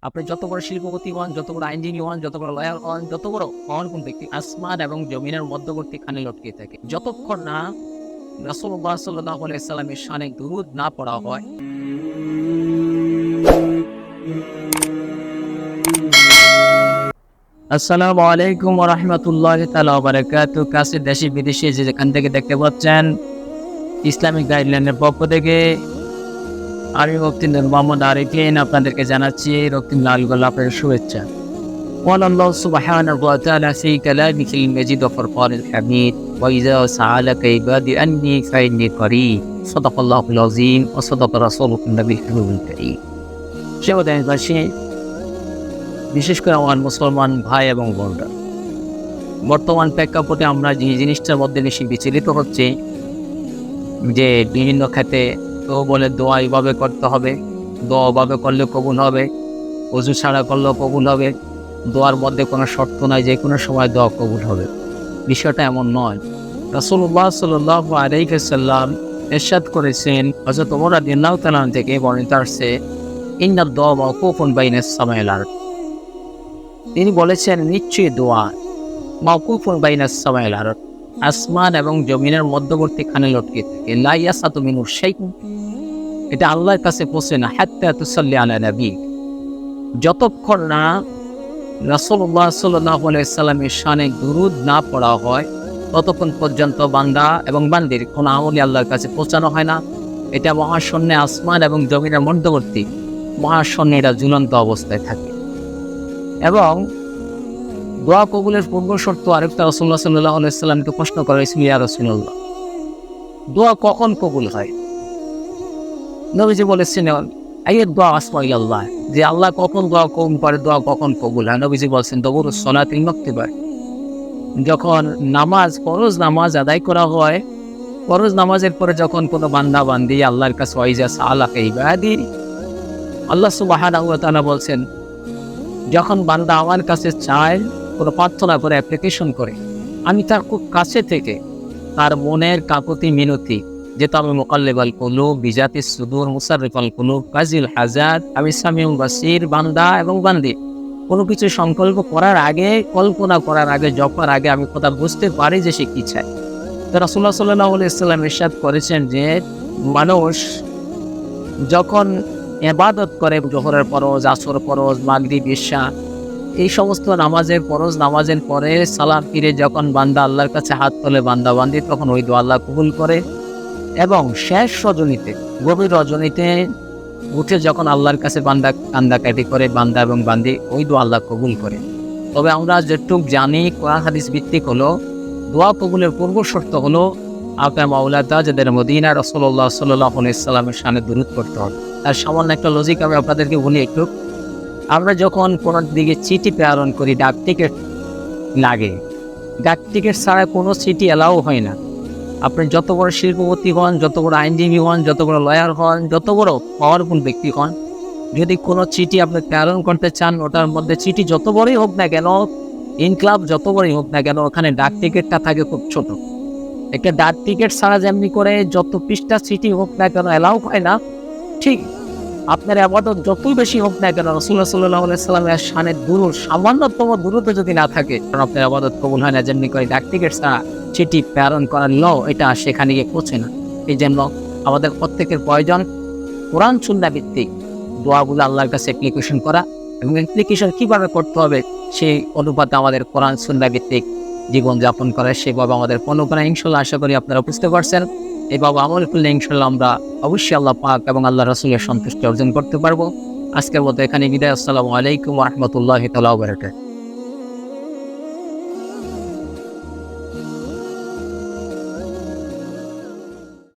আপনি যত বড় শিল্পপতি হন, যত বড় আইনজীবী হন, যত বড় লয়ার হন, যত বড় হন কোন ব্যক্তি, আসমান এবং জমিনের মধ্যবর্তী খানে লটকে থাকে। যতক্ষণ না রাসূলুল্লাহ সাল্লাল্লাহু আলাইহি ওয়াসাল্লামের শানে দুরূদ না পড়া হয়। আসসালামু আলাইকুম ওয়া রাহমাতুল্লাহি তাআলা ওয়া বারাকাতুহু। কাছে দেশে বিদেশে যে যেখান থেকে দেখতে পাচ্ছেন, ইসলামিক গাইডলাইনের পক্ষ থেকে আমি মুফতি নূর মোহাম্মদ আরিফিন আপনাদেরকে জানাচ্ছি রক্তিম লাল গোলাপের শুভেচ্ছা। قال الله سبحانه وتعالى في كلامه المجيد وفرقانه الحميد وإذا سألك عبادي أني فإني قريب صدق الله العظيم وصدق رسوله النبي الكريم। দেশবাসী, বিশেষ করে আমার মুসলমান ভাই এবং বোনরা, বর্তমান প্রেক্ষাপটে আমরা যে জিনিসটার মধ্যে বেশি বিচলিত হচ্ছে যে বিভিন্ন ক্ষেত্রে তো বলে দোয়া এইভাবে করতে হবে, দোয়া ওভাবে করলে কবুল হবে, ওযু ছাড়া করলেও কবুল হবে, দোয়ার মধ্যে কোনো শর্ত নাই, যে কোনো সময় দোয়া কবুল হবে। বিষয়টা এমন নয়। রাসূলুল্লাহ সাল্লাল্লাহু আলাইহি ওয়াসাল্লাম ইরশাদ করেছেন, হযরত ওমর রাদিয়াল্লাহু তাআলা থেকে বর্ণিত আছে, ইন্নাদ দুআ মাওকুফুন বাইনাস সামাই ওয়াল আরদ। তিনি বলেছেন, নিশ্চয়ই দোয়া মাওকুফুন বাইনাস সামাই ওয়াল আরদ, আসমান এবং জমিনের মধ্যবর্তী খানে লটকে থাকে। লা ইয়াসাতু মিনহু শাইউন, এটা আল্লাহর কাছে পৌঁছে না। হাত্তা তুসাল্লি আলা নবী, যতক্ষণ না রাসূলুল্লাহ সাল্লাল্লাহু আলাইহি ওয়াসাল্লামের শানে দুরূদ না পড়া হয়, ততক্ষণ পর্যন্ত বান্দা এবং বান্দির কোনো আমলই আল্লাহর কাছে পৌঁছানো হয় না। এটা মহাশূন্যে, আসমান এবং জমিনের মধ্যবর্তী মহাশূন্যে এটা ঝুলন্ত অবস্থায় থাকে। এবং দোয়া কবুলের পূর্ব শর্ত আরেকটা রাসূলুল্লাহ সাল্লাল্লাহু আলাইহি ওয়াসাল্লামকে প্রশ্ন করা হয়েছিল, ইয়া রাসূলুল্লাহ, দোয়া কখন কবুল হয়? নবীজি বলেছেন, আইয়ের দোয়া আসমাই আল্লাহ, যে আল্লাহ কখন দোয়া কবুল করে, দোয়া কখন কবুল হয়। নবীজি বলছেন, দবুরুস সালাতিল মাকতুবা, যখন নামাজ, ফরজ নামাজ আদায় করা হয়, ফরজ নামাজের পরে যখন কোনো বান্দা বান্দি আল্লাহর কাছে ওয়াইজা সালাকা ইবাদি, আল্লাহ সুবহানাহু ওয়া তাআলা বলছেন, যখন বান্দা আমার কাছে চায়, কোনো প্রার্থনা করে, অ্যাপ্লিকেশন করে, আমি তার খুব কাছে থেকে তার মনের কাকুতি মিনতি, যেটা আমি মুকাল্লিবাল কুলুব বিজাতিস সুদূর মুসাররিফাল কুলুব কাজিল হাজাত, আমি সামিউল বাসির, বান্দা এবং বান্দি কোনো কিছু সংকল্প করার আগে, কল্পনা করার আগে, জপার আগে আমি কথা বুঝতে পারি যে সে কি চায়। তো রাসূলুল্লাহ সাল্লাল্লাহু আলাইহি ওয়াসাল্লাম ইরশাদ করেছেন যে মানুষ যখন ইবাদত করে, যোহরের ফরজ, আসর ফরজ, মাগরিব, ইশা, এই সমস্ত নামাজের ফরজ নামাজের পরে সালাম ফিরে যখন বান্দা আল্লাহর কাছে হাত তোলে, বান্দা বান্দি, তখন ওই দোয়া আল্লাহ কবুল করে। এবং শেষ রজনীতে, গভীর রজনীতে উঠে যখন আল্লাহর কাছে বান্দা কান্দাকাটি করে, বান্দা এবং বান্দি, ওই দোয়া আল্লাহ কবুল করে। তবে আমরা যেটুক জানি, কোরআন হাদিস ভিত্তিক হলো, দোয়া কবুলের পূর্ব শর্ত হলো আকা মাওলাতা যাদের মদিনা রাসূলুল্লাহ সাল্লাল্লাহু আলাইহি ওয়াসাল্লামের শানে দুরূদ করতে হবে। তার সামান্য একটা লজিক আমি আপনাদেরকে বলি একটু। আমরা যখন কোনো দিকে চিঠি প্রেরণ করি, ডাক টিকিট লাগে, ডাক টিকিট ছাড়া কোনো চিঠি এলাও হয় না। আপনি যত বড় শিল্পপতি হন, যত বড় আইনজীবী হন, যত বড় লয়ার হন, যত বড় পাওয়ারফুল ব্যক্তি হন, যদি কোনো চিঠি আপনি প্রেরণ করতে চান, ওটার মধ্যে চিঠি যত বড়ই হোক না কেন, ইনক্লাব যত বড়ই হোক না কেন, ওখানে ডাক টিকিটটা থাকে খুব ছোট। একটা ডাক টিকিট ছাড়া যেমনি করে যত পৃষ্ঠা চিঠি হোক না কেন এলাও হয় না, ঠিক আপনার ইবাদত যতই বেশি হোক না কেন, রাসূলুল্লাহ সাল্লাল্লাহু আলাইহি ওয়াসাল্লামের শানে দুরূদ, সামান্যতম দুরূদ যদি না থাকে, আপনার ইবাদত কবুল হয় না। যেমনি করে ডাক টিকিট ছাড়া চিঠি প্রেরণ করার এটা সেখানে গিয়ে পৌঁছে না। এই জন্য আমাদের প্রত্যেকের প্রয়োজন কোরআন সুন্নাহ ভিত্তিক দোয়াগুলো আল্লাহর কাছে অ্যাপ্লিকেশন করা, এবং অ্যাপ্লিকেশন কীভাবে করতে হবে সেই অনুপাতে আমাদের কোরআন সুন্নাহ ভিত্তিক জীবনযাপন করা, সেভাবে আমাদের ফলো করা। ইনশাআল্লাহ আশা করি আপনারা বুঝতে পারছেন। এইভাবে আমল করলে ইনশাআল্লাহ আমরা অবশ্যই আল্লাহ পাক এবং আল্লাহ রাসূলের সন্তুষ্টি অর্জন করতে পারবো। আজকের মতো এখানে বিদায়। আসসালামু আলাইকুম ওয়া রাহমাতুল্লাহি তাআলা ওয়া বারাকাতুহু।